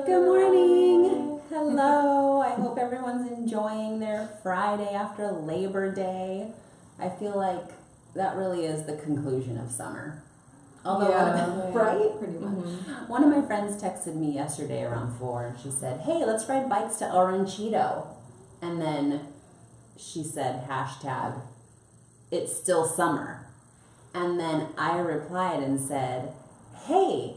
Good morning. Hello. I hope everyone's enjoying their Friday after Labor Day. I feel like that really is the conclusion of summer. Although, right? Pretty much. Mm-hmm. One of my friends texted me yesterday around 4 and she said, "Hey, let's ride bikes to Oranchito." And then she said, hashtag, "It's still summer." And then I replied and said, "Hey,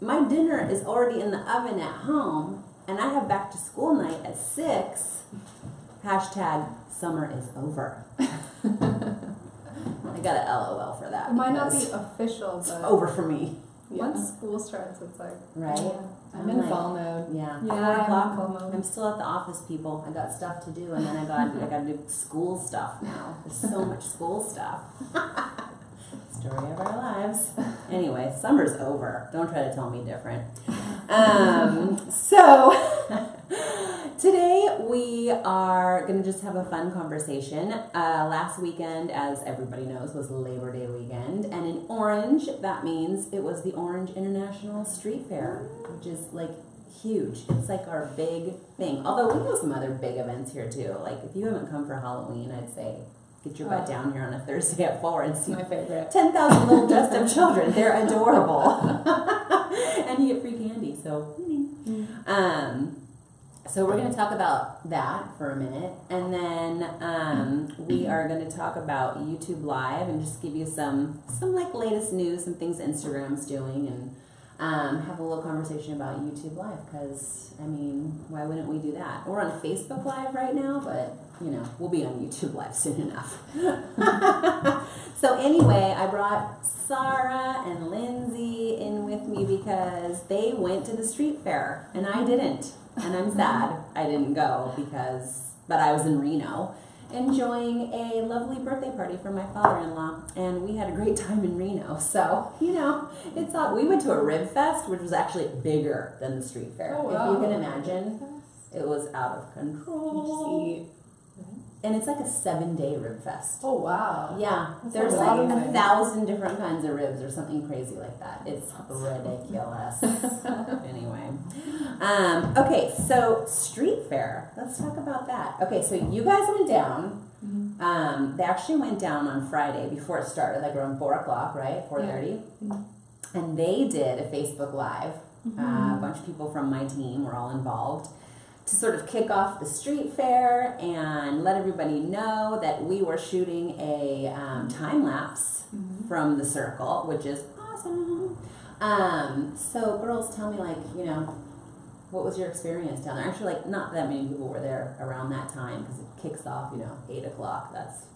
my dinner is already in the oven at home and I have back to school night at 6. Hashtag summer is over." I got a LOL for that. It might not be official, but it's over for me. Once school starts, it's like right. I'm in fall mode. Yeah. Yeah, 4 o'clock. I'm in fall mode. I'm still at the office, people. I got stuff to do, and then I got to do school stuff now. There's so much school stuff. Story of our lives. Anyway, summer's over. Don't try to tell me different. So today we are going to just have a fun conversation. Last weekend, as everybody knows, was Labor Day weekend, and in Orange, that means it was the Orange International Street Fair, which is like huge. It's like our big thing. Although we have some other big events here too. Like if you haven't come for Halloween, I'd say get your butt down here on a Thursday at 4 and see My favorite. 10,000 little dressed up children. They're adorable. And you get free candy. So, so we're going to talk about that for a minute. And then we are going to talk about YouTube Live and just give you some like latest news, some things Instagram's doing, and have a little conversation about YouTube Live because, I mean, why wouldn't we do that? We're on Facebook Live right now, but, you know, we'll be on YouTube Live soon enough. So anyway, I brought Sarah and Lindsay in with me because they went to the street fair and I didn't. And I'm sad I didn't go but I was in Reno enjoying a lovely birthday party for my father-in-law, and we had a great time in Reno. So, you know, we went to a Rib Fest, which was actually bigger than the street fair. Oh, wow. If you can imagine, it was out of control. And it's like a 7-day Rib Fest. Oh wow! Yeah, That's there's like like amazing. 1,000 different kinds of ribs or something crazy like that. It's ridiculous. Anyway, okay, so street fair. Let's talk about that. Okay, so you guys went down. They actually went down on Friday before it started, like around 4 o'clock, right? 4:30, and they did a Facebook Live. A bunch of people from my team were all involved to sort of kick off the street fair and let everybody know that we were shooting a time lapse from the circle, which is awesome. So girls, tell me, like, you know, what was your experience down there? Actually, like, not that many people were there around that time because it kicks off, you know, 8 o'clock. That's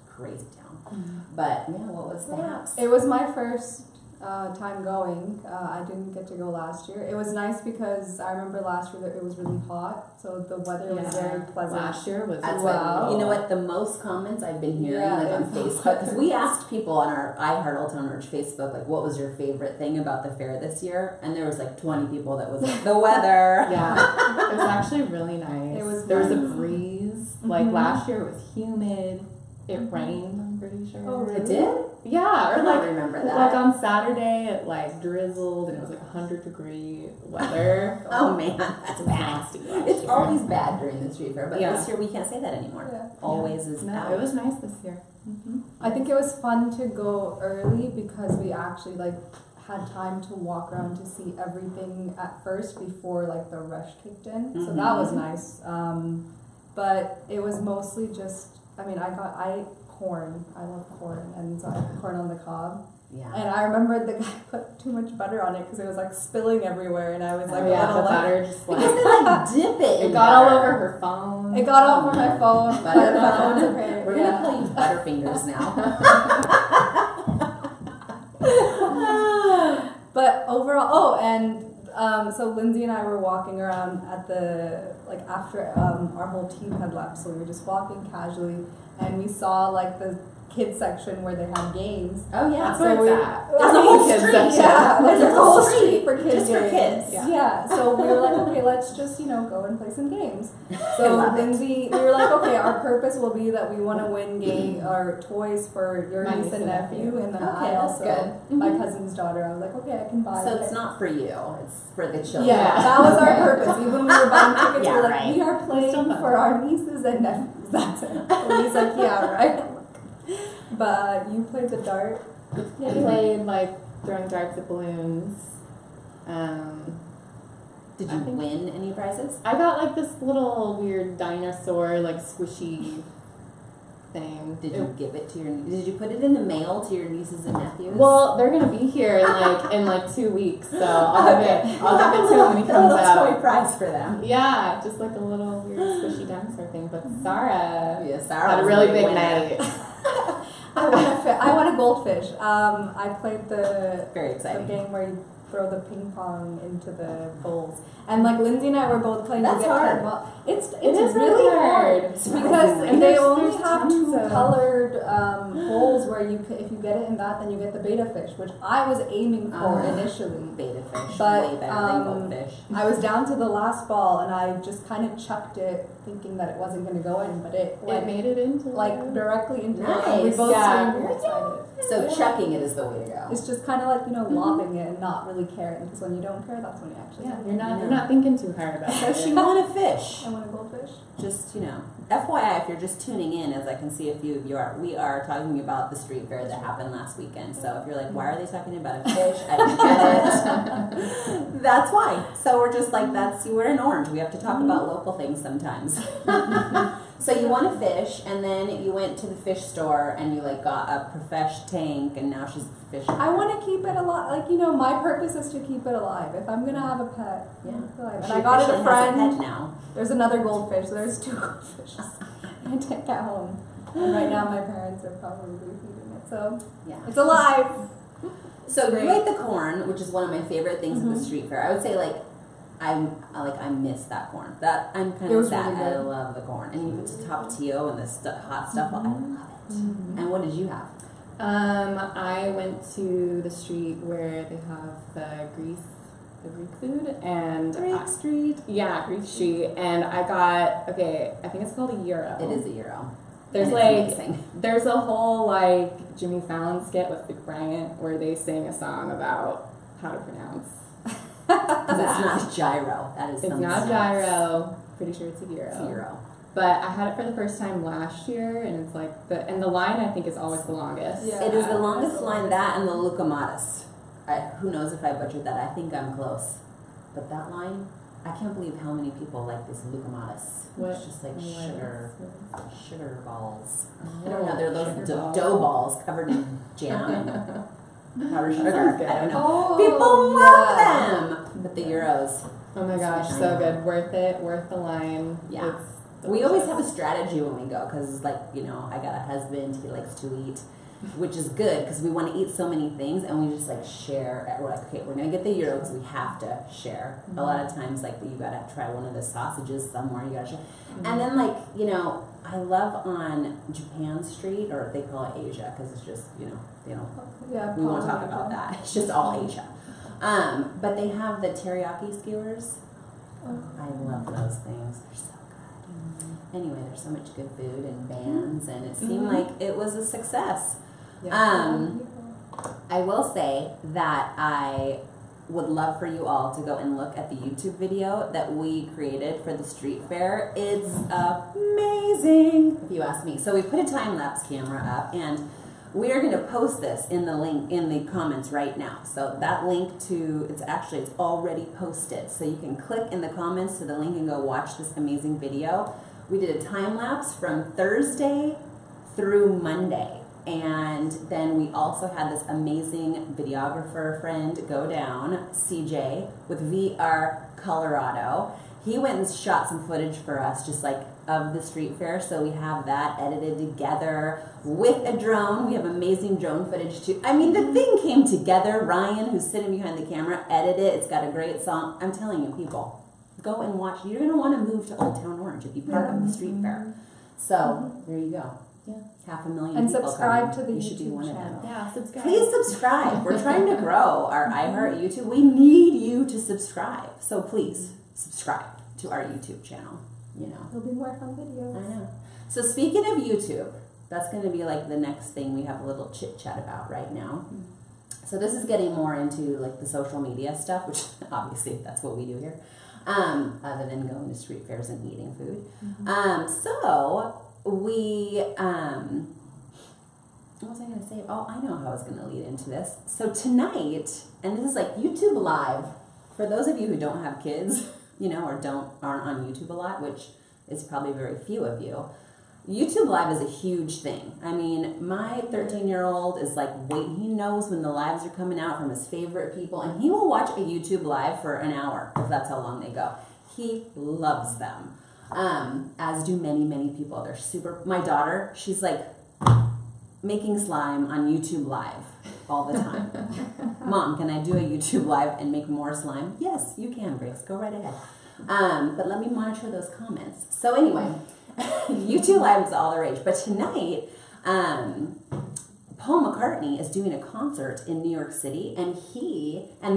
crazy town. But yeah, what was the haps? It was my first time going. I didn't get to go last year. It was nice because I remember last year that it was really hot, so the weather was very pleasant. Last year was You know what? The most comments I've been hearing on Facebook, because we asked people on our iHeart Old Rich Facebook, like, what was your favorite thing about the fair this year? And there was like 20 people that was like, the weather. Yeah, it was actually really nice. There was a breeze. Like last year, it was humid. It rained. I'm pretty sure. Oh, really? It did? Yeah, I or don't remember that. Like on Saturday, it like drizzled and it was like 100-degree weather. Oh man, that's bad. Nasty. It's always bad during the street fair, but this year we can't say that anymore. Yeah. Always is bad. It was nice this year. I think it was fun to go early because we actually like had time to walk around to see everything at first before like the rush kicked in. So that was nice. But it was mostly just, I mean, I ate corn. I love corn, and so I had corn on the cob. Yeah. And I remember the guy put too much butter on it because it was like spilling everywhere, and I was like, the butter just like dip it. It got all over her phone. It got all over my phone. Butter. We're gonna call you Butterfingers now. But overall, so Lindsay and I were walking around at the, like, after our whole team had left, so we were just walking casually, and we saw like the kids section where they have games. Oh yeah, that's where it's at. There's a whole kids street. section. Yeah, there's a whole street for kids. Just for kids. Yeah. So we were like, okay, let's just go and play some games. So Lindsay, we were like, okay, our purpose will be that we want to win game or toys for your niece and nephew, and then I also my cousin's daughter. I was like, okay, I can buy. So it's not for you; it's for the children. Yeah, that was our purpose. Even when we were buying tickets, we were like, right. we are playing for our nieces and nephews. That's it. And he's like, yeah, right. But you played the dart. Yeah, I played like throwing darts at balloons. Did you win any prizes? I got like this little weird dinosaur, like squishy thing. Did you give it to your? Did you put it in the mail to your nieces and nephews? Well, they're gonna be here in like 2 weeks, so I'll give it to him when he comes a little out. toy prize for them. Yeah, just like a little weird squishy dinosaur thing. But Sarah had a was really the big winner. night. I won a goldfish. I played the Very exciting. game where you throw the ping pong into the bowls. And like Lindsay and I were both playing. That's hard. It's is really hard. hard because they only have tons two of- colored bowls where if you get it in that, then you get the beta fish, which I was aiming for initially. Beta fish, But, way better than goldfish. I was down to the last ball and I just kind of chucked it, thinking that it wasn't going to go in, but it made it into like directly into Nice. it. And we both Yeah. seemed very excited. So chucking it is the way to go. It's just kind of like lobbing it and not really caring, because when you don't care, that's when you actually. You're not thinking too hard about So it. she won a fish. I want a goldfish. Just, FYI, if you're just tuning in, as I can see a few of you are, we are talking about the street fair that happened last weekend. So if you're like, why are they talking about a fish? I don't get it. That's why. So we're just like, we're in Orange. We have to talk about local things sometimes. So you won a fish, and then you went to the fish store, and you got a profesh tank, and now she's fishing. I want to keep it alive. My purpose is to keep it alive. If I'm gonna have a pet, alive. And I got it a friend. Has a pet now. There's another goldfish. So there's 2 goldfishes. I take at home, and right now my parents are probably feeding it. So it's alive. So you ate the corn, which is one of my favorite things at the street fair. I would say I miss that corn. That I'm kind of sad. Really I love the corn, and you put the tapatio and the hot stuff. I love it. And what did you have? I went to the street where they have the Greek food and Greek Street. Yeah, Greek Street, and I got I think it's called a gyro. It is a gyro. There's amazing. there's a whole Jimmy Fallon skit with Vic Bryant where they sing a song about how to pronounce. Because it's not gyro. That is. It's not gyro. Pretty sure it's a gyro. It's a gyro. But I had it for the first time last year, and it's the line I think is always the longest. Yeah. It is the longest line. That and the Lucamatus. Who knows if I butchered that? I think I'm close. But that line, I can't believe how many people like this Lucamatus. It's just sugar balls. I don't know. They're those dough balls covered in jam and powdered sugar. I don't know. People love them. But the Euros. Oh my gosh, so good. Worth it. Worth the line. Yeah. We always have a strategy when we go because, I got a husband. He likes to eat, which is good because we want to eat so many things, and we just share. We're like, okay, we're gonna get the gyro because we have to share. A lot of times, you gotta try one of the sausages somewhere. You gotta share, and then I love on Japan Street, or they call it Asia because it's just they don't. Yeah. We won't talk about that. It's just all Asia. But they have the teriyaki skewers. I love those things. They're so good. Anyway, there's so much good food and bands, and it seemed like it was a success. Yeah. I will say that I would love for you all to go and look at the YouTube video that we created for the street fair. It's amazing, if you ask me. So we put a time-lapse camera up, and we are going to post this in the link in the comments right now. So that link it's already posted. So you can click in the comments to the link and go watch this amazing video. We did a time lapse from Thursday through Monday. And then we also had this amazing videographer friend go down, CJ, with VR Colorado. He went and shot some footage for us, just of the street fair. So we have that edited together with a drone. We have amazing drone footage too. I mean, the thing came together. Ryan, who's sitting behind the camera, edited it. It's got a great song. I'm telling you, people, go and watch. You're going to want to move to Old Town Orange if you're part of the street fair. So there you go. Yeah. 500,000 and people subscribe coming. to the You should be YouTube one of channel. them. Yeah, subscribe. Please subscribe. We're trying to grow our iHeart YouTube. We need you to subscribe. So please subscribe to our YouTube channel. You know. There'll be more fun videos. I know. So speaking of YouTube, that's going to be like the next thing we have a little chit chat about right now. So this is getting more into like the social media stuff, which obviously that's what we do here, other than going to street fairs and eating food. So we, what was I going to say? Oh, I know how I was going to lead into this. So tonight, and this is like YouTube Live, for those of you who don't have kids, you know, or aren't on YouTube a lot, which is probably very few of you. YouTube Live is a huge thing. I mean, my 13-year-old is like, he knows when the lives are coming out from his favorite people, and he will watch a YouTube Live for an hour, if that's how long they go. He loves them, as do many, many people. They're super, my daughter, she's like making slime on YouTube Live all the time. Mom, can I do a YouTube Live and make more slime? Yes, you can, Grace. Go right ahead. But let me monitor those comments. So anyway, YouTube Live is all the rage. But tonight, Paul McCartney is doing a concert in New York City, and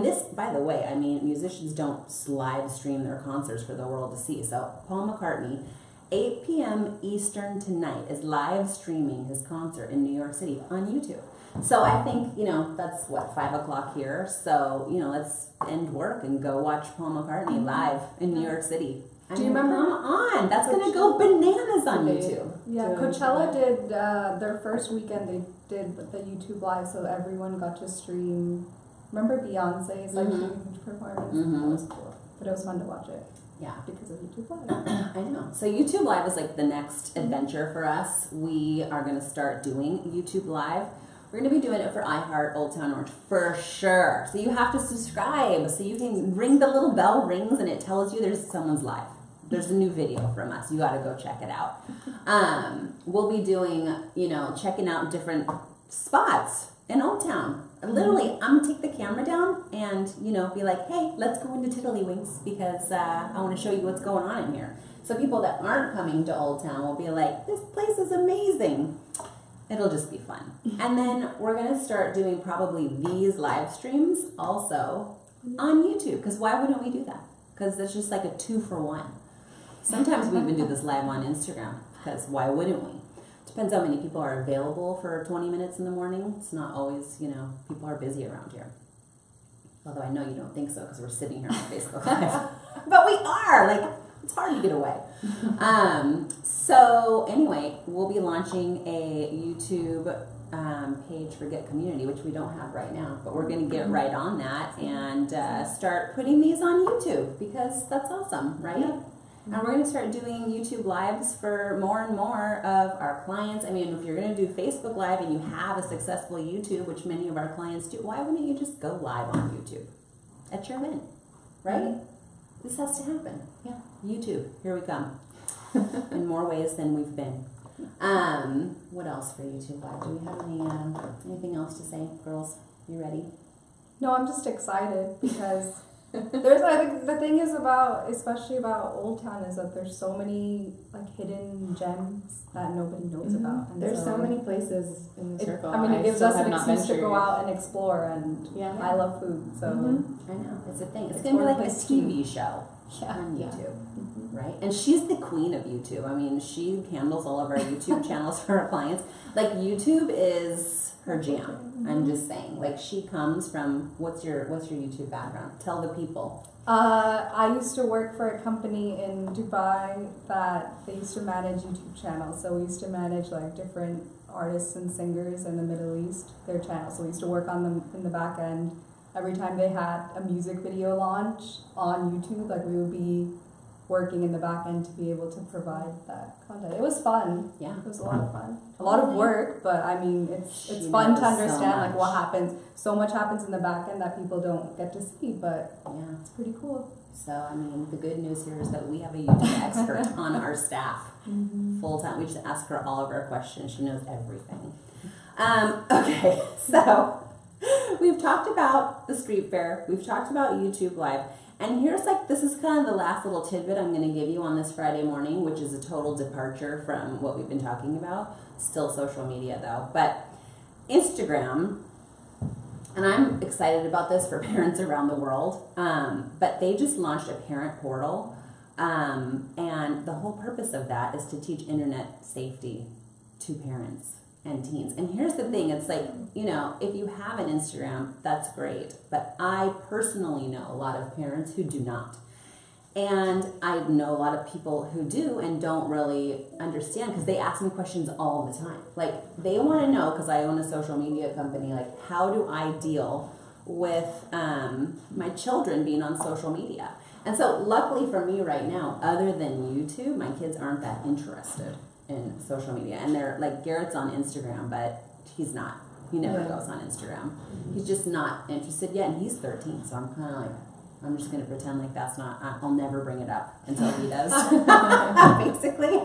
this, by the way, I mean, musicians don't live stream their concerts for the world to see. So Paul McCartney, 8 p.m. Eastern tonight, is live streaming his concert in New York City on YouTube. So I think, you know, that's what, 5 o'clock here. So, you know, let's end work and go watch Paul McCartney live in New York City. Do you remember? Come on, that's going to go bananas on YouTube. Yeah, Coachella did their first weekend. They did the YouTube Live, so everyone got to stream. Remember Beyonce's like huge performance? That was cool, but it was fun to watch it. Yeah, because of YouTube Live. I know. So YouTube Live is like the next adventure for us. We are going to start doing YouTube Live. We're going to be doing it for iHeart Old Town Orange for sure. So you have to subscribe so you can ring the little bell rings and it tells you there's someone's live. There's a new video from us. You got to go check it out. We'll be doing, you know, checking out different spots in Old Town. Literally, I'm going to take the camera down and, you know, be like, hey, let's go into Tiddlywinks because I want to show you what's going on in here. So people that aren't coming to Old Town will be like, this place is amazing. It'll just be fun. And then we're going to start doing probably these live streams also on YouTube. Because why wouldn't we do that? Because it's just like a 2-for-1. Sometimes we even do this live on Instagram. Because why wouldn't we? Depends how many people are available for 20 minutes in the morning. It's not always, you know, people are busy around here. Although I know you don't think so because we're sitting here on Facebook Live. But we are. Like, it's hard to get away. So anyway, we'll be launching a YouTube page for Get Community, which we don't have right now. But we're going to get right on that and start putting these on YouTube because that's awesome, right? Yeah. And we're going to start doing YouTube Lives for more and more of our clients. I mean, if you're going to do Facebook Live and you have a successful YouTube, which many of our clients do, why wouldn't you just go live on YouTube at your event, right? This has to happen. Yeah. YouTube, here we come. In more ways than we've been. What else for YouTube Live? Do we have anything else to say, girls? You ready? No, I'm just excited because there's like the thing is about, especially about Old Town, is that there's so many like hidden gems that nobody knows about. And there's so many places in the circle. I mean, it gives us an excuse to go out and explore, and I love food, so I know it's a thing. It's gonna be like a TV show on YouTube, right? And she's the queen of YouTube. I mean, she handles all of our YouTube channels for our clients. Like YouTube is her jam. I'm just saying. Like she comes from what's your YouTube background? Tell the people. I used to work for a company in Dubai that they used to manage YouTube channels. So we used to manage like different artists and singers in the Middle East, their channels. So we used to work on them in the back end. Every time they had a music video launch on YouTube, like we would be working in the back end to be able to provide that content. It was fun. Yeah. It was a lot of fun. A lot of work, but I mean, it's fun to understand like what happens. So much happens in the back end that people don't get to see, but yeah, it's pretty cool. So, I mean, the good news here is that we have a YouTube expert on our staff full time. We just ask her all of our questions. She knows everything. Okay, so we've talked about the street fair. We've talked about YouTube Live. And here's like, this is kind of the last little tidbit I'm going to give you on this Friday morning, which is a total departure from what we've been talking about. Still social media though, but Instagram, and I'm excited about this for parents around the world, but they just launched a parent portal, and the whole purpose of that is to teach internet safety to parents and teens. And here's the thing, it's like, you know, if you have an Instagram, that's great, but I personally know a lot of parents who do not. And I know a lot of people who do and don't really understand, because they ask me questions all the time. Like, they want to know, because I own a social media company, like, how do I deal with my children being on social media? And so luckily for me right now, other than YouTube, my kids aren't that interested in social media. And they're like, Garrett's on Instagram, but he's not. He never goes on Instagram. He's just not interested yet, and he's 13, so I'm kind of like, I'm just going to pretend like that's not, I'll never bring it up until he does, basically.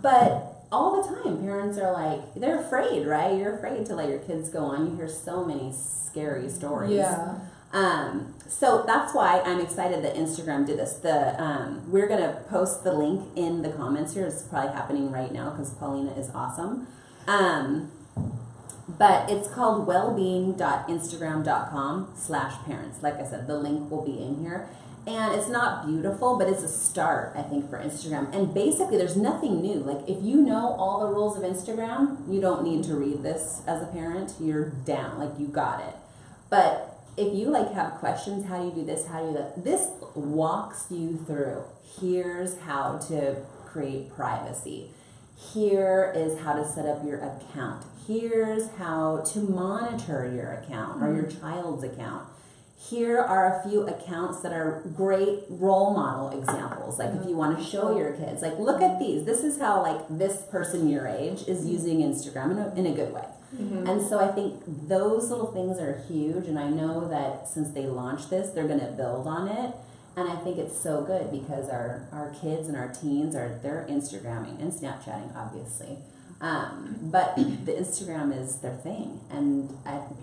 But all the time, parents are like, they're afraid, right? You're afraid to let your kids go on. You hear so many scary stories. Yeah. So that's why I'm excited that Instagram did this. We're going to post the link in the comments here. It's probably happening right now because Paulina is awesome. But it's called wellbeing.instagram.com/parents. Like I said, the link will be in here. And it's not beautiful, but it's a start, I think, for Instagram. And basically, there's nothing new. Like, if you know all the rules of Instagram, you don't need to read this as a parent. You're down. Like, you got it. But if you, like, have questions, how do you do this, how do you do that? This walks you through. Here's how to create privacy. Here is how to set up your account. Here's how to monitor your account or your child's account. Here are a few accounts that are great role model examples. Like, if you want to show your kids, like, look at these. This is how, like, this person your age is using Instagram in a good way. And so I think those little things are huge. And I know that since they launched this, they're going to build on it. And I think it's so good because our kids and our teens they're Instagramming and Snapchatting, obviously. But the Instagram is their thing, and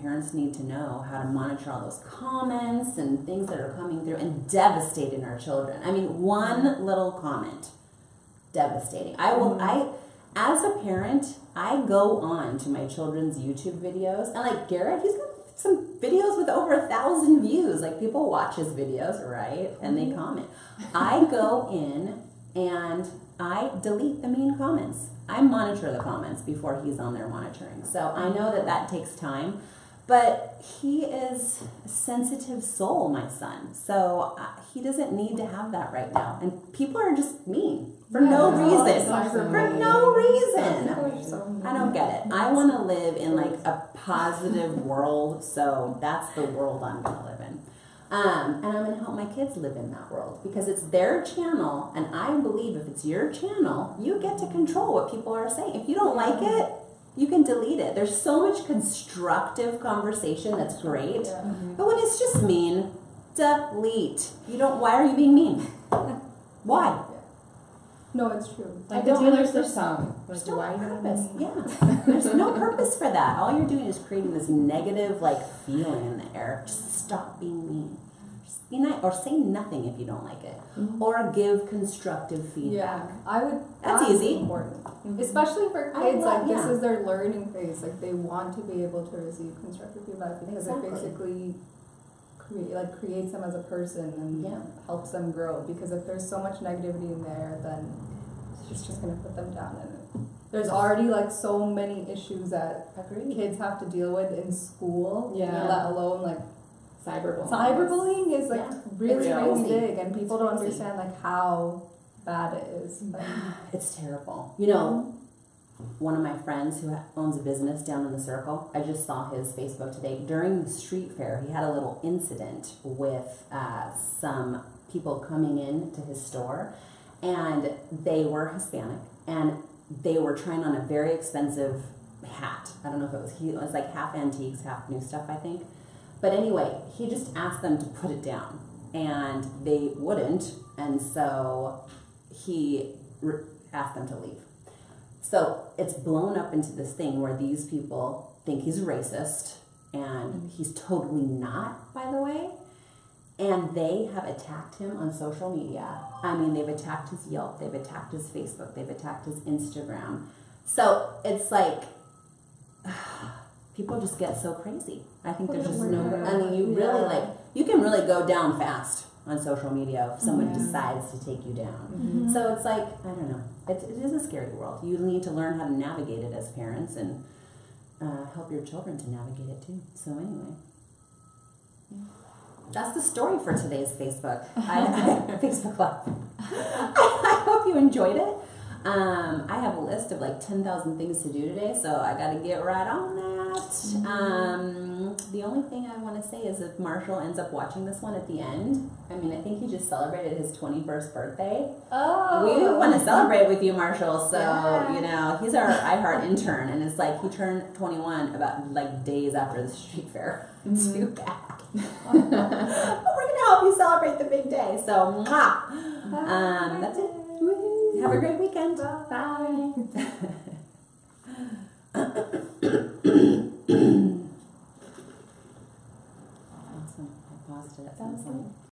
parents need to know how to monitor all those comments and things that are coming through and devastating our children. I mean, one little comment, devastating. As a parent, I go on to my children's YouTube videos, and like Garrett, he's got some videos with over 1,000 views. Like, people watch his videos, right? And they comment. I go in and I delete the mean comments. I monitor the comments before he's on there monitoring. So I know that takes time, but he is a sensitive soul, my son. So he doesn't need to have that right now. And people are just mean for no reason. For no reason. I don't get it. I want to live in like a positive world, so that's the world I'm going to live in. And I'm going to help my kids live in that world because it's their channel, and I believe if it's your channel, you get to control what people are saying. If you don't like it, you can delete it. There's so much constructive conversation that's great, but when it's just mean, delete. Why are you being mean? Why? No, it's true. Like the Taylor Swift song. There's no purpose. Yeah. There's no purpose for that. All you're doing is creating this negative, like, feeling in the air. Just stop being mean. Just be nice. Or say nothing if you don't like it. Or give constructive feedback. Yeah. That's easy. Important. Especially for kids, this is their learning phase. Like, they want to be able to receive constructive feedback because it basically creates them as a person and helps them grow. Because if there's so much negativity in there, then it's just going to put them down. And there's already like so many issues that kids have to deal with in school. Let alone like cyberbullying. Cyberbullying is like really big, and people don't understand like how bad it is. It's terrible. You know, one of my friends who owns a business down in the Circle, I just saw his Facebook today. During the street fair, he had a little incident with some people coming in to his store, and they were Hispanic, and they were trying on a very expensive hat. I don't know if it was like half antiques, half new stuff, I think. But anyway, he just asked them to put it down, and they wouldn't, and so he asked them to leave. So it's blown up into this thing where these people think he's racist, and he's totally not, by the way. And they have attacked him on social media. I mean, they've attacked his Yelp, they've attacked his Facebook, they've attacked his Instagram. So it's like, people just get so crazy. I think there's just no, I mean, you really like, you can really go down fast on social media if someone decides to take you down. So it's like, I don't know, it is a scary world. You need to learn how to navigate it as parents and help your children to navigate it too. So anyway. That's the story for today's Facebook Facebook Live. I hope you enjoyed it. I have a list of like 10,000 things to do today, so I got to get right on that. The only thing I want to say is if Marshall ends up watching this one at the end, I mean, I think he just celebrated his 21st birthday. Oh. We want to celebrate with you, Marshall. So, you know, he's our iHeart intern, and it's like he turned 21 about like days after the street fair. Too bad. But we're gonna help you celebrate the big day. So, that's it. Have a great weekend. Bye.